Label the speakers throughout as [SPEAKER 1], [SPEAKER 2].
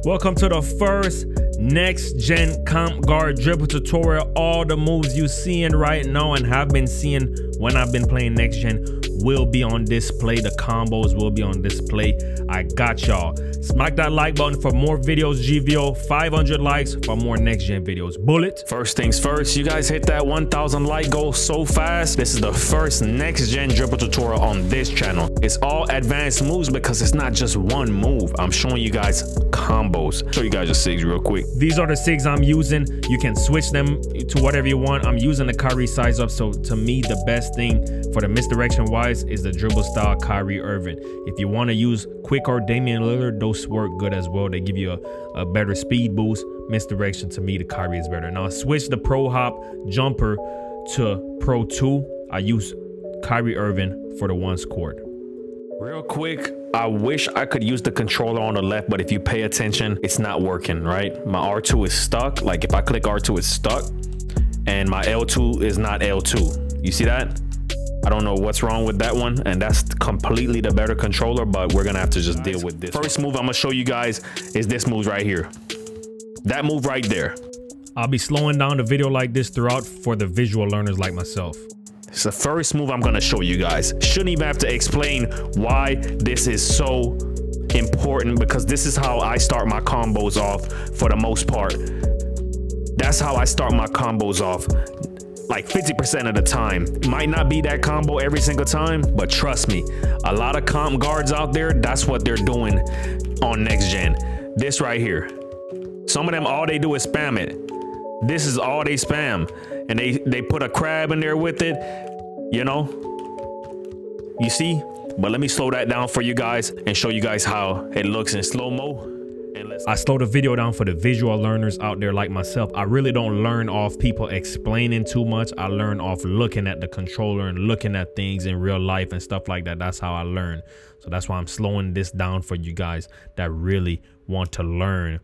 [SPEAKER 1] Welcome to the first next gen comp guard dribble tutorial. All the moves you seeing right now and have been seeing when I've been playing next gen will be on display. The combos will be on display. I got y'all. Smack that like button for more videos, GVO. 500 likes for more next gen videos. Bullet.
[SPEAKER 2] First things first, you guys hit that 1,000 like goal so fast. This is the first next gen dribble tutorial on this channel. It's all advanced moves because it's not just one move. I'm showing you guys combos. Show you guys the SIGS real quick.
[SPEAKER 1] These are the SIGS I'm using. You can switch them to whatever you want. I'm using the Kyrie size up. So to me, the best thing for the misdirection wise is the dribble style Kyrie Irving. If you want to use quick or Damian Lillard, those work good as well. They give you a better speed boost. Misdirection, to me, the Kyrie is better. Now switch the pro hop jumper to pro 2. I use Kyrie Irving for the ones court.
[SPEAKER 2] Real quick, I wish I could use the controller on the left, but if you pay attention, it's not working, right? My R2 is stuck. Like if I click R2, it's stuck, and my L2 is not L2. You see that? I don't know what's wrong with that one, and that's completely the better controller, but we're gonna have to just deal with this. First move I'm gonna show you guys is this move right here. That move right there.
[SPEAKER 1] I'll be slowing down the video like this throughout for the visual learners like myself.
[SPEAKER 2] It's the first move I'm gonna show you guys. Shouldn't even have to explain why this is so important, because this is how I start my combos off for the most part. That's how I start my combos off. Like 50% of the time. It might not be that combo every single time, but trust me, a lot of comp guards out there, that's what they're doing on next gen. This right here. Some of them, all they do is spam it. This is all they spam. And they put a crab in there with it, you know? You see? But let me slow that down for you guys and show you guys how it looks in slow-mo.
[SPEAKER 1] I slow the video down for the visual learners out there like myself. I really don't learn off people explaining too much. I learn off looking at the controller and looking at things in real life and stuff like that. That's how I learn. So that's why I'm slowing this down for you guys that really want to learn,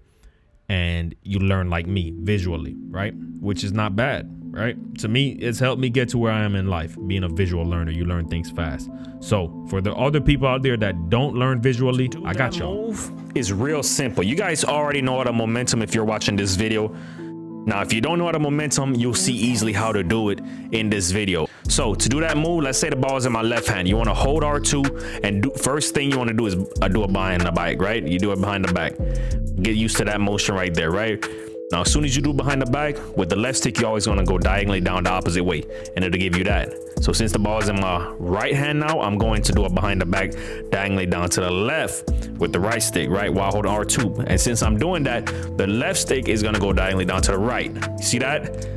[SPEAKER 1] and you learn like me visually, right? Which is not bad, right? To me, it's helped me get to where I am in life. Being a visual learner, you learn things fast. So for the other people out there that don't learn visually, I got y'all.
[SPEAKER 2] Move is real simple. You guys already know how to momentum if you're watching this video. Now, if you don't know how to momentum, you'll see easily how to do it in this video. So to do that move, let's say the ball is in my left hand. You want to hold R2, and first thing you want to do is do it behind the back, right? You do it behind the back. Get used to that motion right there, right? Now, as soon as you do behind the back, with the left stick, you're always going to go diagonally down the opposite way, and it'll give you that. So since the ball is in my right hand now, I'm going to do it behind the back, diagonally down to the left with the right stick, right, while holding R2. And since I'm doing that, the left stick is going to go diagonally down to the right. You see that?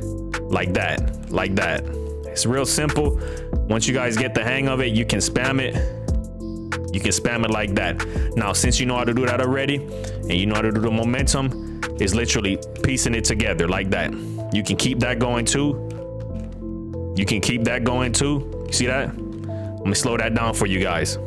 [SPEAKER 2] Like that, like that. It's real simple. Once you guys get the hang of it, you can spam it. You can spam it like that. Now, since you know how to do that already, and you know how to do the momentum, is literally piecing it together like that. You can keep that going too. You can keep that going too. You see that? Let me slow that down for you guys.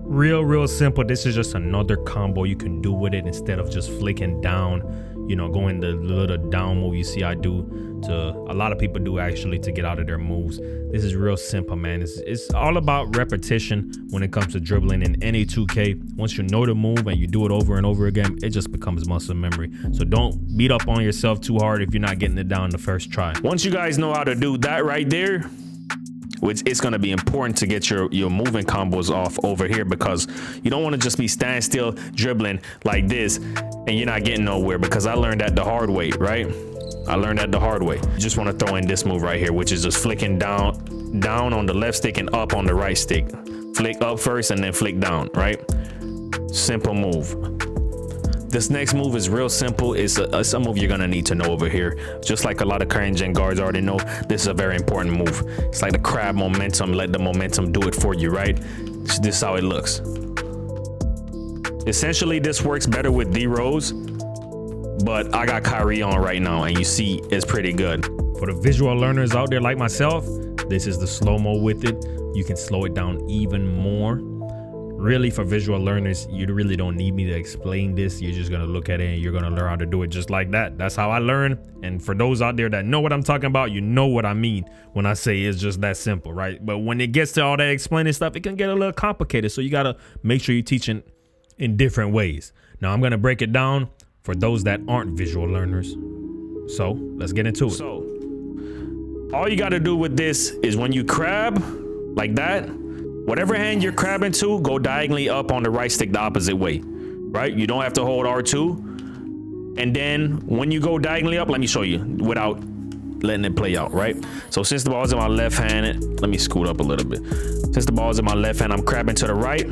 [SPEAKER 1] Real simple. This is just another combo you can do with it instead of just flicking down, you know, going the little down move you see I do, to a lot of people do actually, to get out of their moves. This is real simple, man. It's all about repetition when it comes to dribbling in any 2K. Once you know the move and you do it over and over again, it just becomes muscle memory. So don't beat up on yourself too hard if you're not getting it down the first try.
[SPEAKER 2] Once you guys know how to do that right there, which it's going to be important to get your moving combos off over here, because you don't want to just be standing still dribbling like this and you're not getting nowhere, because I learned that the hard way, right? I learned that the hard way. You just want to throw in this move right here, which is just flicking down on the left stick and up on the right stick. Flick up first and then flick down, right? Simple move. This next move is real simple. It's a move you're gonna need to know over here. Just like a lot of current gen guards already know, this is a very important move. It's like the crab momentum. Let the momentum do it for you, right? This is how it looks. Essentially, this works better with D-Rose, but I got Kyrie on right now, and you see it's pretty good.
[SPEAKER 1] For the visual learners out there like myself, this is the slow-mo with it. You can slow it down even more. Really, for visual learners, you really don't need me to explain this. You're just gonna look at it and you're gonna learn how to do it just like that. That's how I learn. And for those out there that know what I'm talking about, you know what I mean when I say it's just that simple, right? But when it gets to all that explaining stuff, it can get a little complicated. So you gotta make sure you're teaching in different ways. Now I'm gonna break it down for those that aren't visual learners. So let's get into it.
[SPEAKER 2] So all you got to do with this is when you crab like that, whatever hand you're crabbing to, go diagonally up on the right stick the opposite way, right? You don't have to hold R2. And then when you go diagonally up, let me show you without letting it play out, right? So since the ball is in my left hand, let me scoot up a little bit. Since the ball is in my left hand, I'm crabbing to the right.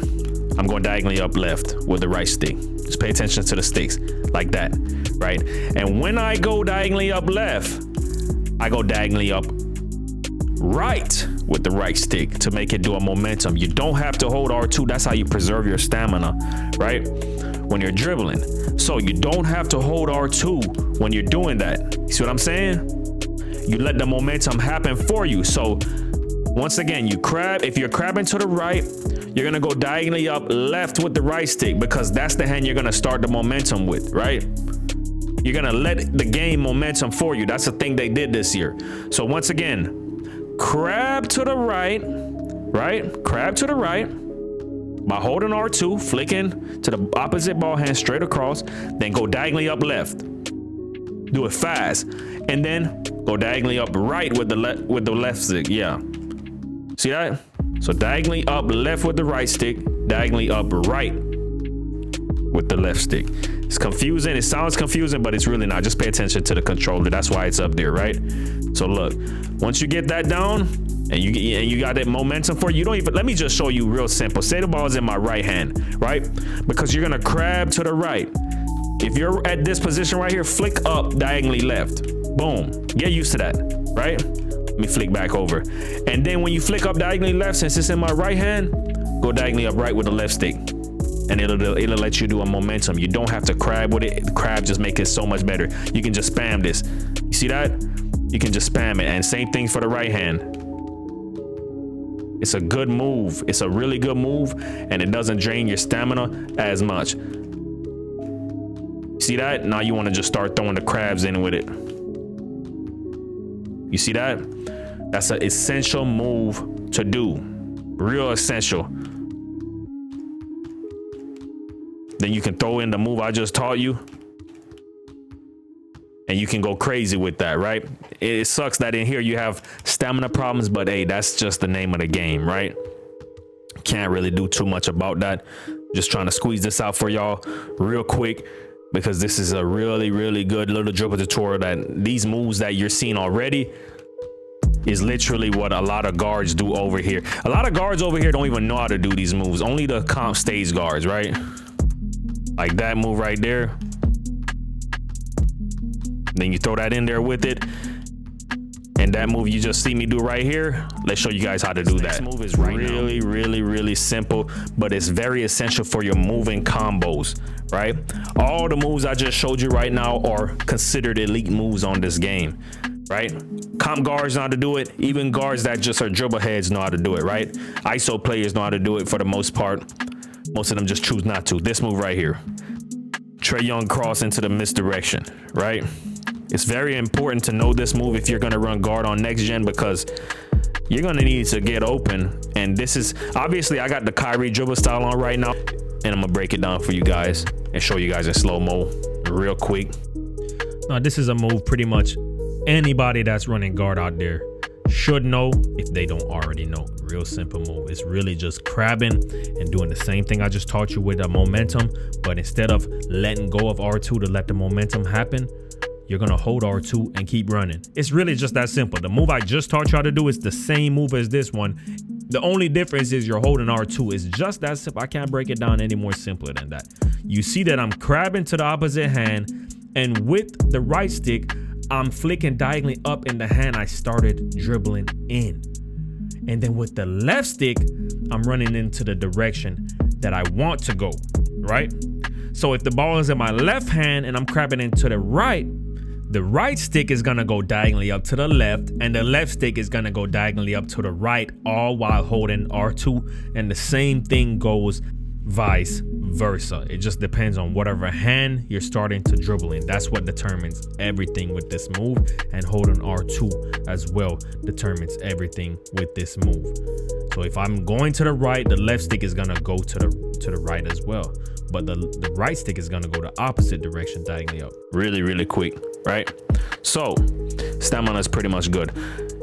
[SPEAKER 2] I'm going diagonally up left with the right stick. Just pay attention to the sticks like that, right? And when I go diagonally up left, I go diagonally up right with the right stick to make it do a momentum. You don't have to hold R2. That's how you preserve your stamina, right? When you're dribbling. So you don't have to hold R2 when you're doing that. You see what I'm saying? You let the momentum happen for you. So once again, you crab. If you're crabbing to the right, you're gonna go diagonally up left with the right stick because that's the hand you're gonna start the momentum with, right? You're gonna let the game momentum for you. That's the thing they did this year. So once again, crab to the right, right? Crab to the right by holding R2, flicking to the opposite ball hand straight across, then go diagonally up left. Do it fast, and then go diagonally up right with the left stick. Yeah, see that? So diagonally up left with the right stick, diagonally up right with the left stick. It's confusing. It sounds confusing, but it's really not. Just pay attention to the controller. That's why it's up there, right? So look, once you get that down and you got that momentum for it, you don't even, let me just show you real simple. Say the ball is in my right hand, right? Because you're gonna crab to the right. If you're at this position right here, flick up diagonally left. Boom. Get used to that, right? Let me flick back over. And then when you flick up diagonally left, since it's in my right hand, go diagonally up right with the left stick. And it'll let you do a momentum. You don't have to crab with it. The crab just make it so much better. You can just spam this. You see that? You can just spam it. And same thing for the right hand. It's a good move. It's a really good move, and it doesn't drain your stamina as much. See that? Now you want to just start throwing the crabs in with it. You see that? That's an essential move to do. Real essential. Then you can throw in the move I just taught you, and you can go crazy with that, right? It sucks that in here you have stamina problems, but hey, that's just the name of the game, right? Can't really do too much about that. Just trying to squeeze this out for y'all real quick, because this is a really, really good little dribble tutorial. That these moves that you're seeing already is literally what a lot of guards do over here. A lot of guards over here don't even know how to do these moves. Only the comp stage guards, right? Like that move right there. Then you throw that in there with it. And that move you just see me do right here, let's show you guys how to do that. This move is really simple, but it's very essential for your moving combos, right? All the moves I just showed you right now are considered elite moves on this game, right? Comp guards know how to do it. Even guards that just are dribble heads know how to do it, right? ISO players know how to do it for the most part. Most of them just choose not to. This move right here, Trey Young cross into the misdirection, right? It's very important to know this move if you're going to run guard on next gen, because you're going to need to get open. And this is obviously, I got the Kyrie dribble style on right now, and I'm gonna break it down for you guys and show you guys in slow-mo real quick.
[SPEAKER 1] Now this is a move pretty much anybody that's running guard out there should know if they don't already know. Real simple move. It's really just crabbing and doing the same thing I just taught you with a momentum, but instead of letting go of R2 to let the momentum happen, you're gonna hold R2 and keep running. It's really just that simple. The move I just taught you how to do is the same move as this one. The only difference is you're holding R2. It's just that simple. I can't break it down any more simpler than that. You see that I'm crabbing to the opposite hand, and with the right stick, I'm flicking diagonally up in the hand I started dribbling in. And then with the left stick, I'm running into the direction that I want to go, right? So if the ball is in my left hand and I'm crabbing into the right stick is gonna go diagonally up to the left, and the left stick is gonna go diagonally up to the right, all while holding R2. And the same thing goes vice versa. It just depends on whatever hand you're starting to dribble in. That's what determines everything with this move. And holding R2 as well determines everything with this move. So if I'm going to the right, the left stick is gonna go to the right as well. But the right stick is gonna go the opposite direction diagonally up.
[SPEAKER 2] Really quick, right? So stamina is pretty much good.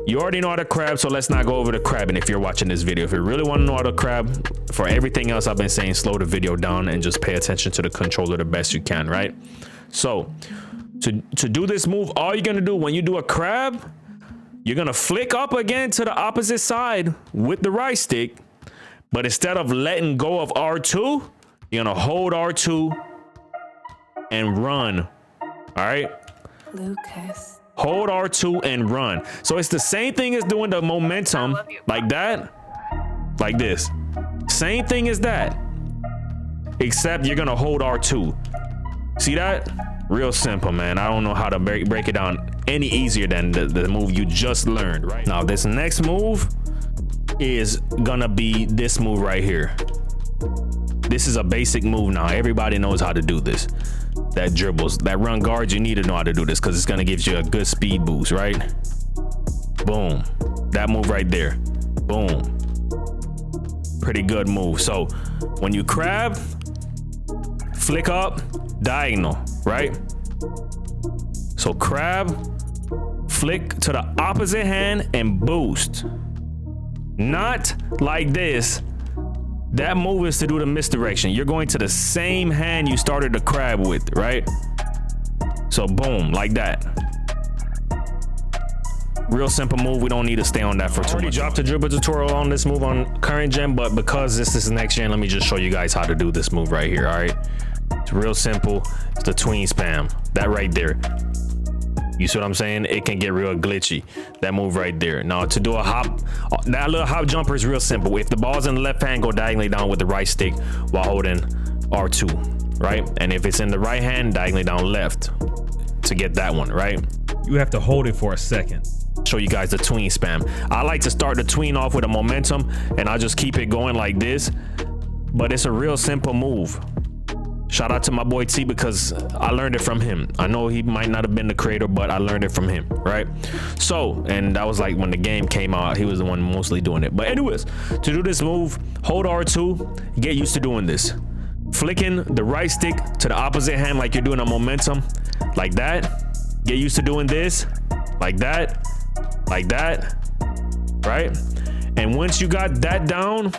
[SPEAKER 2] You already know how to crab, so let's not go over the crabbing if you're watching this video. If you really want to know how to crab, for everything else I've been saying, slow the video down and just pay attention to the controller the best you can, right? So to do this move, all you're gonna do when you do a crab, you're gonna flick up again to the opposite side with the right stick, but instead of letting go of R2, you're gonna hold R2 and run. All right,
[SPEAKER 3] Lucas.
[SPEAKER 2] hold R2 and run. So it's the same thing as doing the momentum like that, like this. Same thing as that, except you're gonna hold R2. See that? Real simple, man. I don't know how to break it down any easier than the move you just learned, right? Now this next move is gonna be this move right here. This is a basic move now. Everybody knows how to do this. That dribbles, that run guards, you need to know how to do this because it's gonna give you a good speed boost, right? Boom. That move right there. Boom. Pretty good move. So when you crab, flick up, diagonal, right? So crab, flick to the opposite hand and boost. Not like this. That move is to do the misdirection. You're going to the same hand you started the crab with, right? So boom, like that. Real simple move. We don't need to stay on that for too much. I already dropped a dribble tutorial on this move on current gen, but because this is next gen, let me just show you guys how to do this move right here. All right, it's real simple. It's the tween spam. That right there. You see what I'm saying? It can get real glitchy. That move right there. Now to do a hop, that little hop jumper is real simple. If the ball's in the left hand, go diagonally down with the right stick while holding R2, right? And if it's in the right hand, diagonally down left to get that one, right?
[SPEAKER 1] You have to hold it for a second.
[SPEAKER 2] Show you guys the tween spam. I like to start the tween off with a momentum and I just keep it going like this, but it's a real simple move. Shout out to my boy T because I learned it from him. I know he might not have been the creator, but I learned it from him, right? So, and that was like when the game came out, he was the one mostly doing it. But anyways, to do this move, hold R2, get used to doing this. Flicking the right stick to the opposite hand like you're doing a momentum, like that. Get used to doing this, like that, right? And once you got that down,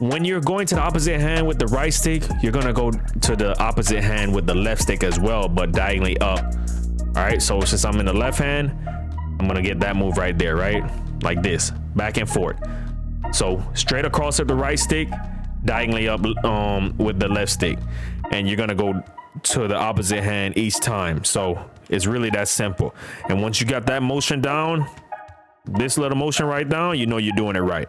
[SPEAKER 2] when you're going to the opposite hand with the right stick, you're gonna go to the opposite hand with the left stick as well, but diagonally up. All right, so since I'm in the left hand, I'm gonna get that move right there, right? Like this, back and forth. So straight across with the right stick, diagonally up with the left stick. And you're gonna go to the opposite hand each time. So it's really that simple. And once you got that motion down, this little motion right down, you know you're doing it right.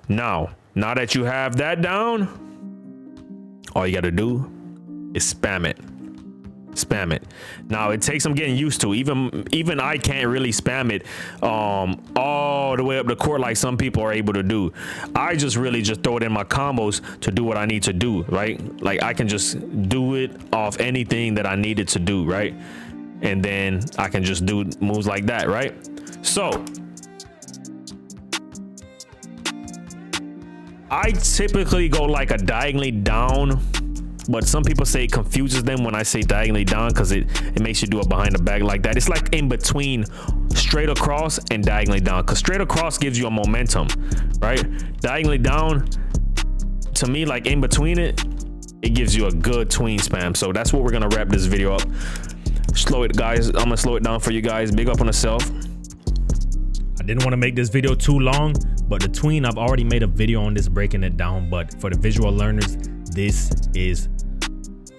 [SPEAKER 2] Now that you have that down, all you got to do is spam it. Now it takes some getting used to. Even I can't really spam it all the way up the court like some people are able to do. I just really just throw it in my combos to do what I need to do, right? Like I can just do it off anything that I needed to do, right? And then I can just do moves like that, right? So I typically go like a diagonally down, but some people say it confuses them when I say diagonally down because it makes you do it behind the back like that. It's like in between straight across and diagonally down, because straight across gives you a momentum, right? Diagonally down, to me, like in between it gives you a good tween spam. So that's what we're gonna wrap this video up. Slow it, guys. I'm gonna slow it down for you guys. Big up on yourself.
[SPEAKER 1] I didn't want to make this video too long, but the tween, I've already made a video on this breaking it down, but for the visual learners, this is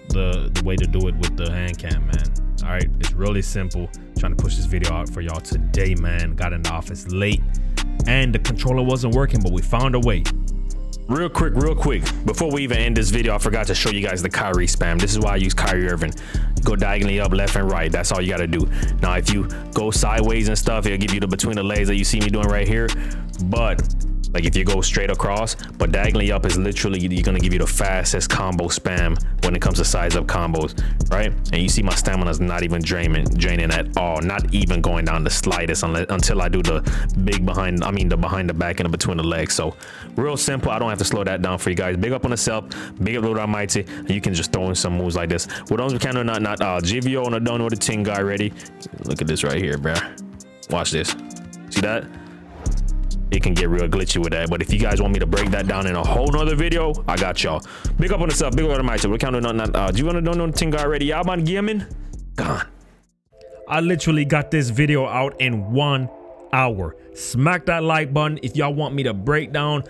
[SPEAKER 1] the way to do it with the hand cam, man. All right, it's really simple. Trying to push this video out for y'all today, man. Got in the office late and the controller wasn't working, but we found a way.
[SPEAKER 2] Real quick, before we even end this video, I forgot to show you guys the Kyrie spam. This is why I use Kyrie Irving. Go diagonally up, left and right. That's all you got to do. Now, if you go sideways and stuff, it'll give you the between the legs that you see me doing right here. But Like if you go straight across, but diagonally up is literally gonna give you the fastest combo spam when it comes to size up combos, right? And you see my stamina is not even draining at all, not even going down the slightest until I do the big behind, the behind the back and the between the legs. So real simple. I don't have to slow that down for you guys. Big up on yourself, big up Lord Almighty, and you can just throw in some moves like this. With those kind of not GVO and I don't know the ting guy ready. Look at this right here, bruh. Watch this. See that? It can get real glitchy with that, but if you guys want me to break that down in a whole nother video, I got y'all. Big up on yourself, big up on myself. We're counting on do you want to know the thing already? Y'all man gaming? Gone.
[SPEAKER 1] I literally got this video out in 1 hour. Smack that like button if y'all want me to break down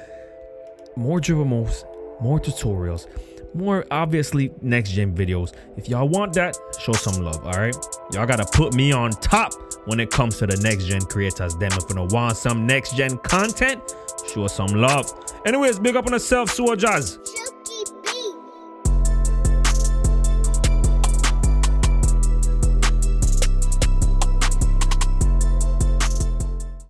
[SPEAKER 1] more dribble moves, more tutorials, more obviously next gen videos. If y'all want that, show some love. All right, y'all gotta put me on top when it comes to the next gen creators. Them if you want some next gen content, show some love. Anyways, big up on yourself, soldiers.